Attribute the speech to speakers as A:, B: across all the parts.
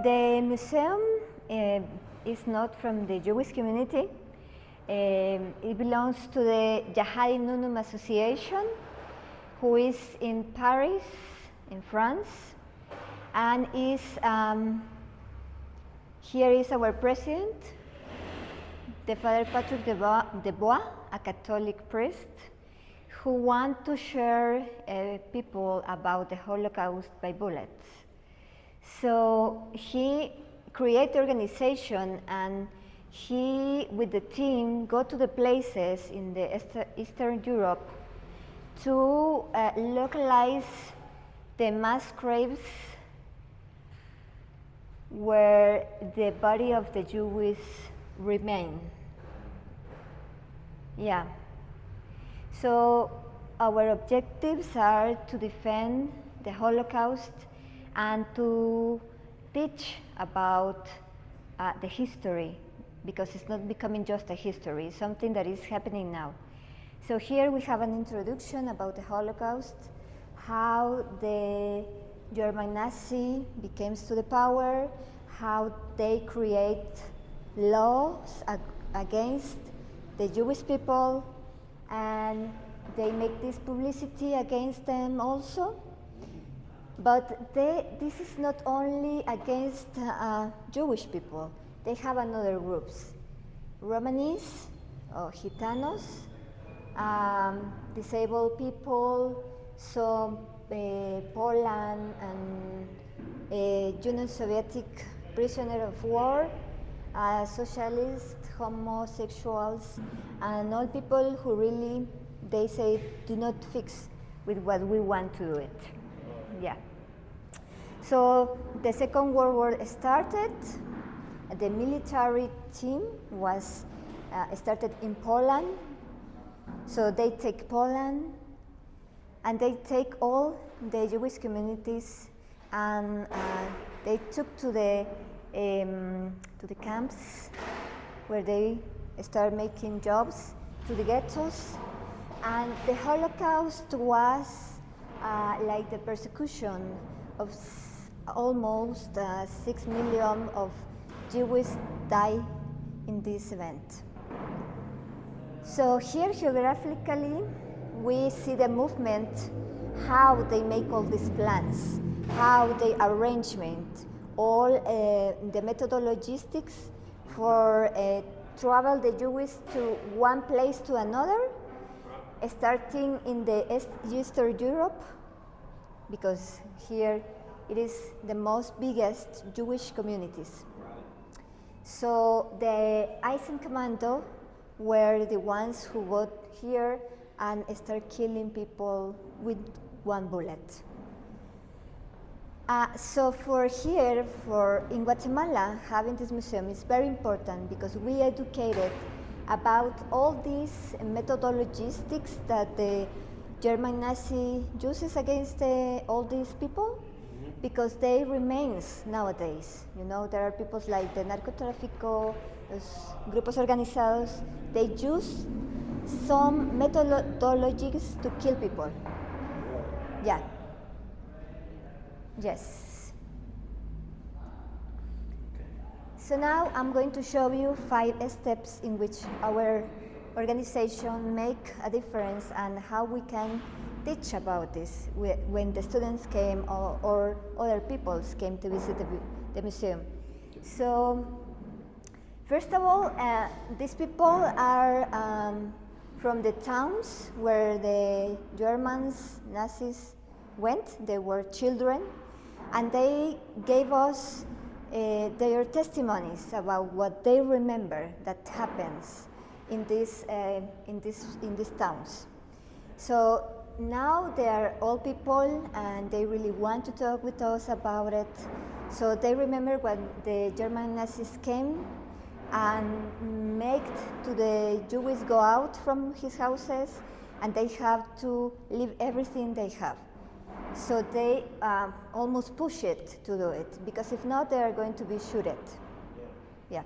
A: the museum is not from the Jewish community. It belongs to the Yahadi Nunum Association, who is in Paris, in France, and is here is our president, the Father Patrick de Bois, a Catholic priest, who want to share people about the Holocaust by bullets. So he created organization, and he, with the team, go to the places in the Eastern Europe to localize the mass graves where the body of the Jews remain. Yeah. So our objectives are to defend the Holocaust and to teach about the history, because it's not becoming just a history, it's something that is happening now. So here we have an introduction about the Holocaust, how the German Nazi became to the power, how they create laws against the Jewish people, and they make this publicity against them also. But this is not only against Jewish people. They have another groups, Romanis, or Gitanos, disabled people, so Poland and Union Soviet prisoner of war, socialists, homosexuals, and all people who really, they say, do not fix with what we want to do it. Yeah. So the Second World War started. The military team was started in Poland. So they take Poland, and they take all the Jewish communities, and they took to the camps where they start making jobs, to the ghettos. And the Holocaust was like the persecution of almost 6 million of Jews died in this event. So here geographically we see the movement, how they make all these plans, how they arrangement, all the methodologistics for travel the Jews to one place to another, starting in the Eastern Europe, because here it is the most biggest Jewish communities. So the Eisenkommando were the ones who got here and start killing people with one bullet. So for here, in Guatemala, having this museum is very important because we educated about all these methodologistics that the German Nazi uses against all these people, because they remains nowadays. You know, there are people like the narcotráfico, los grupos organizados, they use some methodologies to kill people. Yeah. Yes. So now I'm going to show you 5 steps in which our organization make a difference and how we can teach about this when the students came or other peoples came to visit the museum. So first of all, these people are from the towns where the Germans, Nazis went. They were children, and they gave us their testimonies about what they remember that happens in these towns. So now they are old people, and they really want to talk with us about it. So they remember when the German Nazis came and made to the Jews go out from his houses, and they have to leave everything they have. So they almost push it to do it, because if not, they are going to be shooted. Yeah.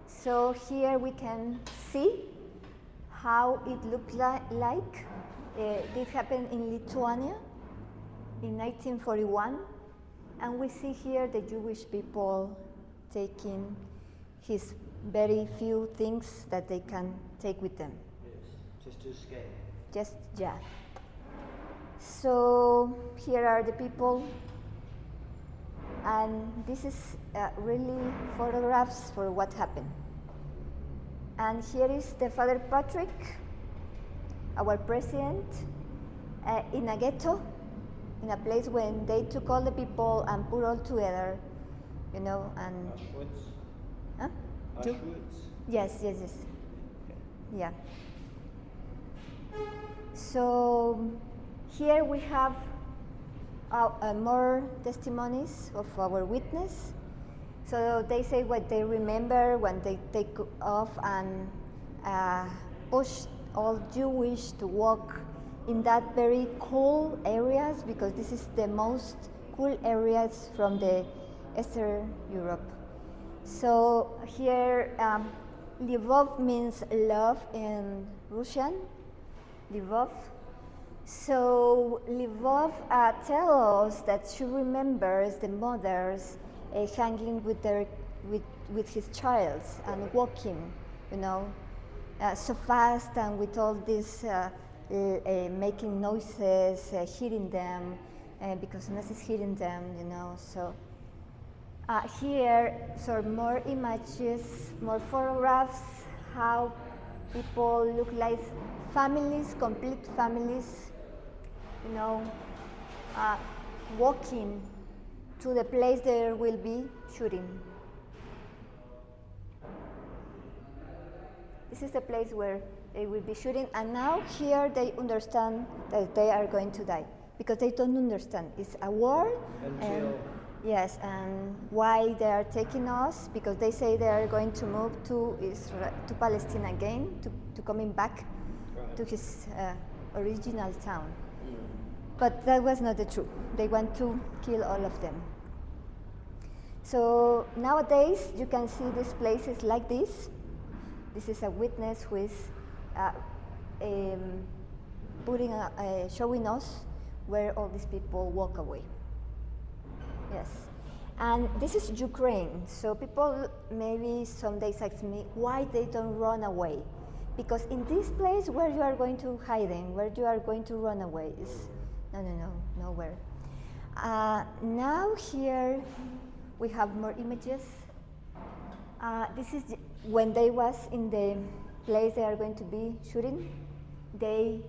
A: So here we can see how it looked like. This happened in Lithuania in 1941. And we see here the Jewish people taking his very few things that they can take with them.
B: Yes, just to escape.
A: Just, yeah. So here are the people, and this is really photographs for what happened. And here is the Father Patrick, our president, in a ghetto, in a place when they took all the people and put all together, you know, and...
B: Auschwitz?
A: Huh?
B: Auschwitz?
A: Yes. Yeah. So here we have more testimonies of our witness. So they say what they remember when they take off and push all Jewish to walk in that very cool areas, because this is the most cool areas from the Eastern Europe. So here, Lvov means love in Russian, Lvov. So Lvov tells us that she remembers the mothers hanging with his child and walking, you know, so fast and with all this making noises, hitting them, because Nazis hitting them, you know. So here, so more images, more photographs, how people look like families, complete families, you know, walking to the place there will be shooting. This is the place where they will be shooting, and now here they understand that they are going to die, because they don't understand. It's a war, and yes, and why they are taking us, because they say they are going to move to Israel, to Palestine again, to coming back to his original town. But that was not the truth. They want to kill all of them. So nowadays you can see these places like this. This is a witness who is showing us where all these people walk away. Yes, and this is Ukraine. So people maybe some days ask me why they don't run away, because in this place where you are going to hiding, where you are going to run away is nowhere. Now here we have more images. This is when they was in the place they are going to be shooting. They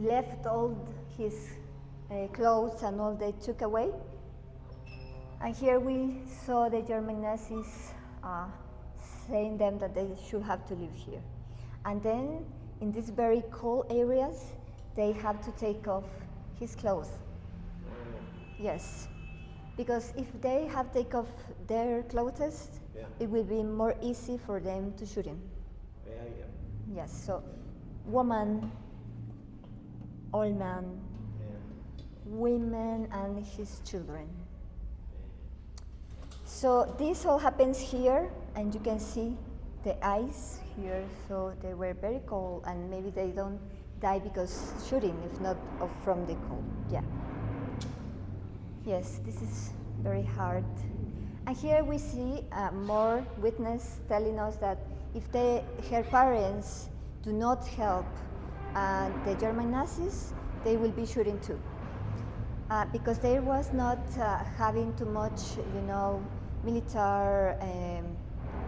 A: left all his clothes and all they took away. And here we saw the German Nazis saying them that they should have to live here. And then in these very cold areas, they have to take off his clothes. Yes, because if they have take off their clothes, it will be more easy for them to shoot him. Yes, so woman, old man, women, and his children. So this all happens here, and you can see the ice here. So they were very cold, and maybe they don't die because shooting, if not from the cold. Yeah. Yes, this is very hard. And here we see more witness telling us that if her parents do not help the German Nazis, they will be shooting too. Because there was not having too much, military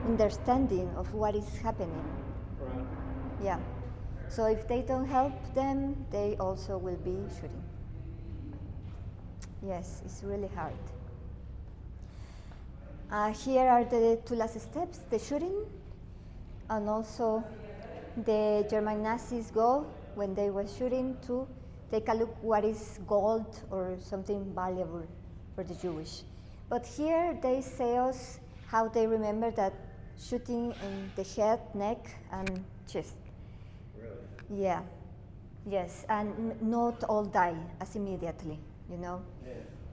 A: understanding of what is happening.
B: Right.
A: Yeah. So if they don't help them, they also will be shooting. Yes, it's really hard. Here are the two last steps, the shooting, and also the German Nazis go, when they were shooting, to take a look what is gold or something valuable for the Jewish. But here they say us how they remember that shooting in the head, neck, and chest.
B: Really?
A: Yeah, yes, and not all die as immediately,
B: Yeah.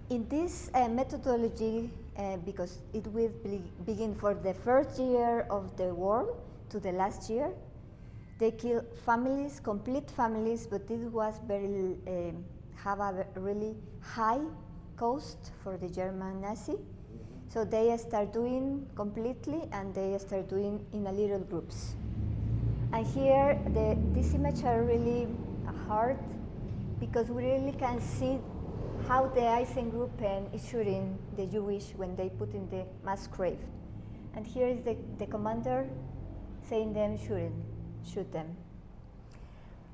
A: In this methodology, because it will begin for the first year of the war to the last year, they kill families, complete families, but this was have a really high Holocaust for the German Nazi. So they start doing completely, and they start doing in a little groups. And here, these images are really hard because we really can see how the Eisengruppen is shooting the Jewish when they put in the mass grave. And here is the commander saying them, shoot them.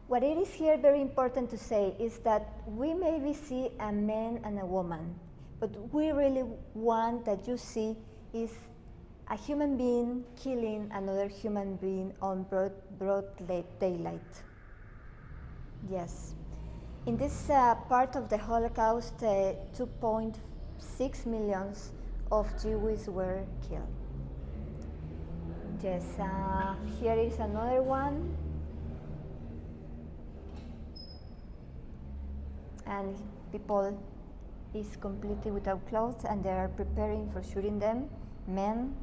A: What it is here very important to say is that we maybe see a man and a woman, but we really want that you see is a human being killing another human being on broad daylight. Yes. In this part of the Holocaust, 2.6 million of Jews were killed. Yes, here is another one. And people is completely without clothes, and they are preparing for shooting them, men,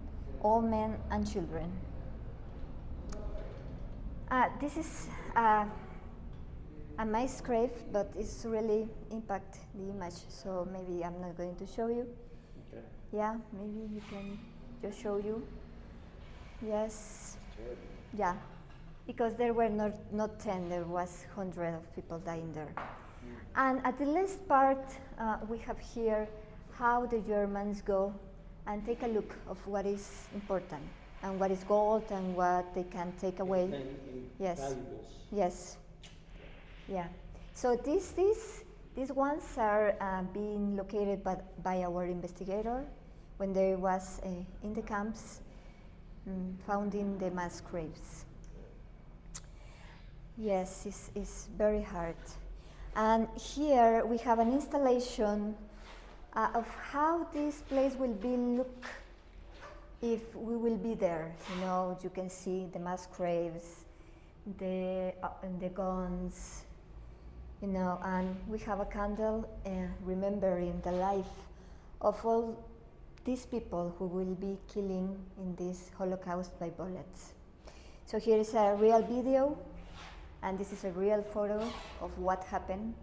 A: all men and children. This is a mass grave, but it's really impact the image, so maybe I'm not going to show you.
B: Okay.
A: Yeah, maybe we can just show you. Yes. Yeah, because there were not 10, there was 100 of people dying there. And at the last part, we have here how the Germans go and take a look of what is important and what is gold and what they can take away. Yes.
B: Valuables.
A: Yes. Yeah. So these ones are being located by our investigator when they was in the camps, founding the mass graves. Yes, it's very hard. And here we have an installation of how this place will be look if we will be there. You know, you can see the mass graves, the guns, you know, and we have a candle remembering the life of all these people who will be killing in this Holocaust by bullets. So here is a real video, and this is a real photo of what happened.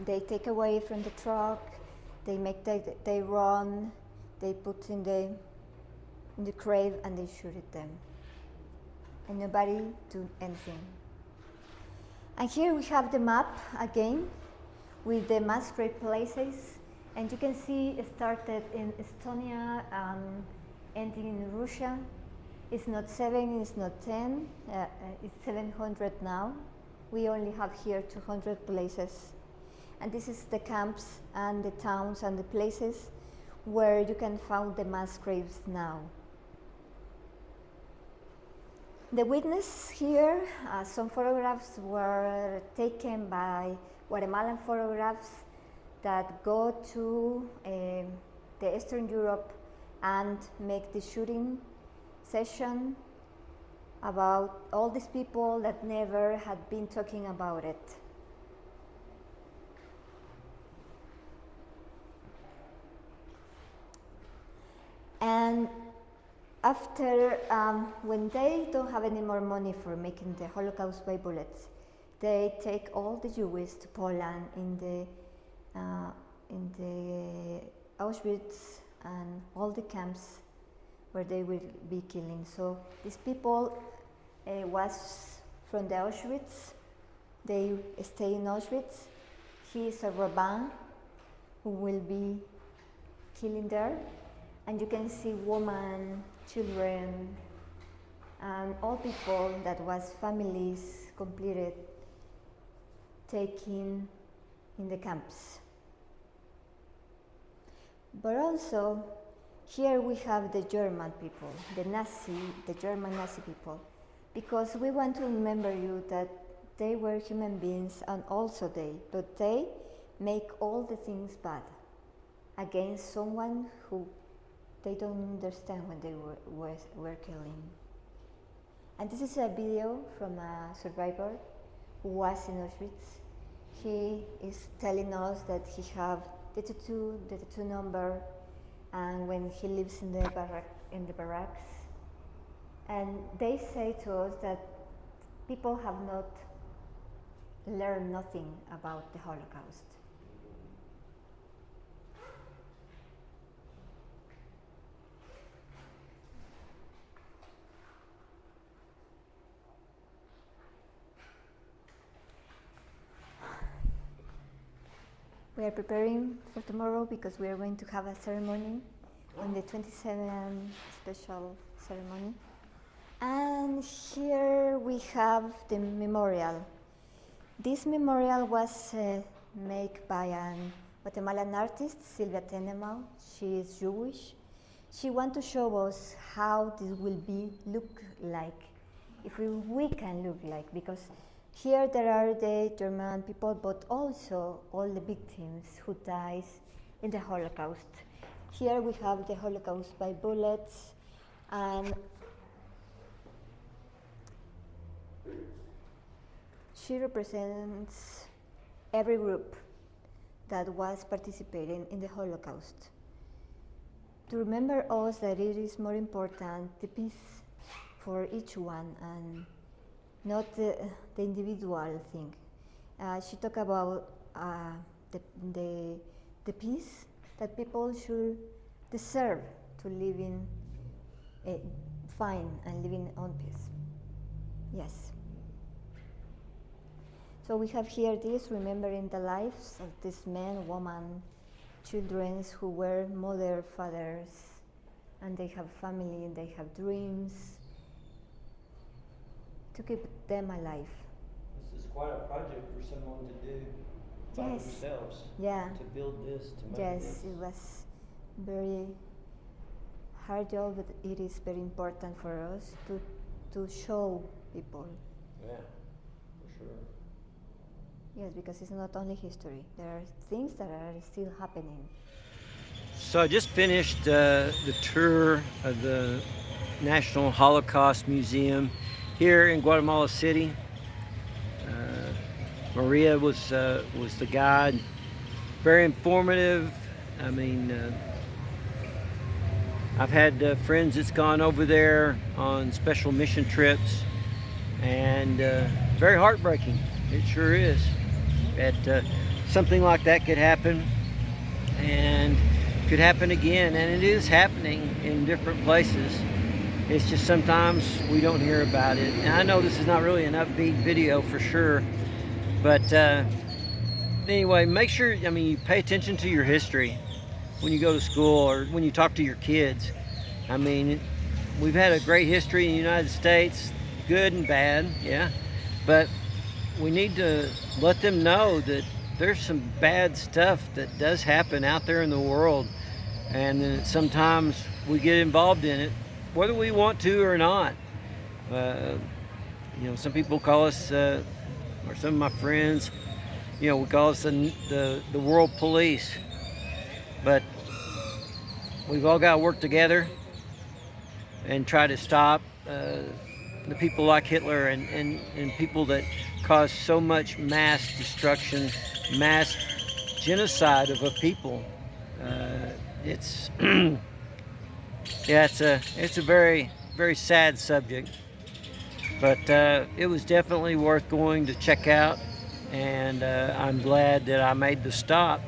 A: They take away from the truck, they run, they put in the grave, and they shoot at them. And nobody do anything. And here we have the map again with the mass grave places. And you can see it started in Estonia, ending in Russia. It's not 7, it's not 10, it's 700 now. We only have here 200 places. And this is the camps and the towns and the places where you can find the mass graves now. The witness here, some photographs were taken by Guatemalan photographs that go to the Eastern Europe and make the shooting session about all these people that never had been talking about it. And after, when they don't have any more money for making the Holocaust by bullets, they take all the Jews to Poland in the Auschwitz and all the camps where they will be killing. So these people was from the Auschwitz. They stay in Auschwitz. He is a rabbin who will be killing there. And you can see women, children, and all people that was families completed taken in the camps. But also, here we have the German people, the German Nazi people, because we want to remember you that they were human beings and also but they make all the things bad against someone who they don't understand when they were killing. And this is a video from a survivor who was in Auschwitz. He is telling us that he have the tattoo number, and when he lives in the barracks. And they say to us that people have not learned nothing about the Holocaust. We are preparing for tomorrow because we are going to have a ceremony on the 27th special ceremony. And here we have the memorial. This memorial was made by a Guatemalan artist, Silvia Tenema. She is Jewish. She wants to show us how this will look like, if we can look like, because here there are the German people, but also all the victims who died in the Holocaust. Here we have the Holocaust by bullets, and she represents every group that was participating in the Holocaust. To remember us that it is more important the peace for each one and not the individual thing. She talked about the peace that people should deserve to live in fine and living on peace. Yes. So we have here this, remembering the lives of these men, women, children who were mother, fathers, and they have family and they have dreams to keep them alive.
B: This is quite a project for someone to do by
A: Yes.
B: themselves.
A: Yeah.
B: To build this, to make
A: Yes,
B: this.
A: it was very hard job, but it is very important for us to show people.
B: Yeah, for sure.
A: Yes, because it's not only history. There are things that are still happening.
C: So I just finished the tour of the National Holocaust Museum here in Guatemala City. Maria was the guide. Very informative. I mean, I've had friends that's gone over there on special mission trips, and very heartbreaking. It sure is. That something like that could happen, and could happen again, and it is happening in different places. It's just sometimes we don't hear about it. And I know this is not really an upbeat video for sure, but anyway, make sure, I mean, you pay attention to your history when you go to school or when you talk to your kids. I mean, we've had a great history in the United States, good and bad, yeah, but we need to let them know that there's some bad stuff that does happen out there in the world, and then sometimes we get involved in it, whether we want to or not. You know, some people call us, or some of my friends, you know, we call us the world police, but we've all got to work together and try to stop the people like Hitler and people that cause so much mass destruction, mass genocide of a people. It's yeah, it's a very, very sad subject, but it was definitely worth going to check out, and I'm glad that I made the stop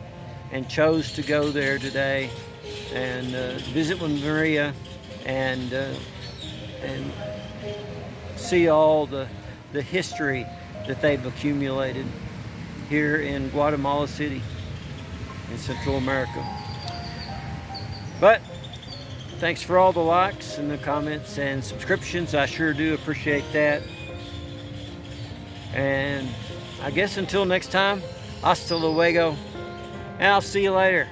C: and chose to go there today and visit with Maria and see all the history that they've accumulated here in Guatemala City in Central America. But thanks for all the likes and the comments and subscriptions. I sure do appreciate that. And I guess until next time, hasta luego, and I'll see you later.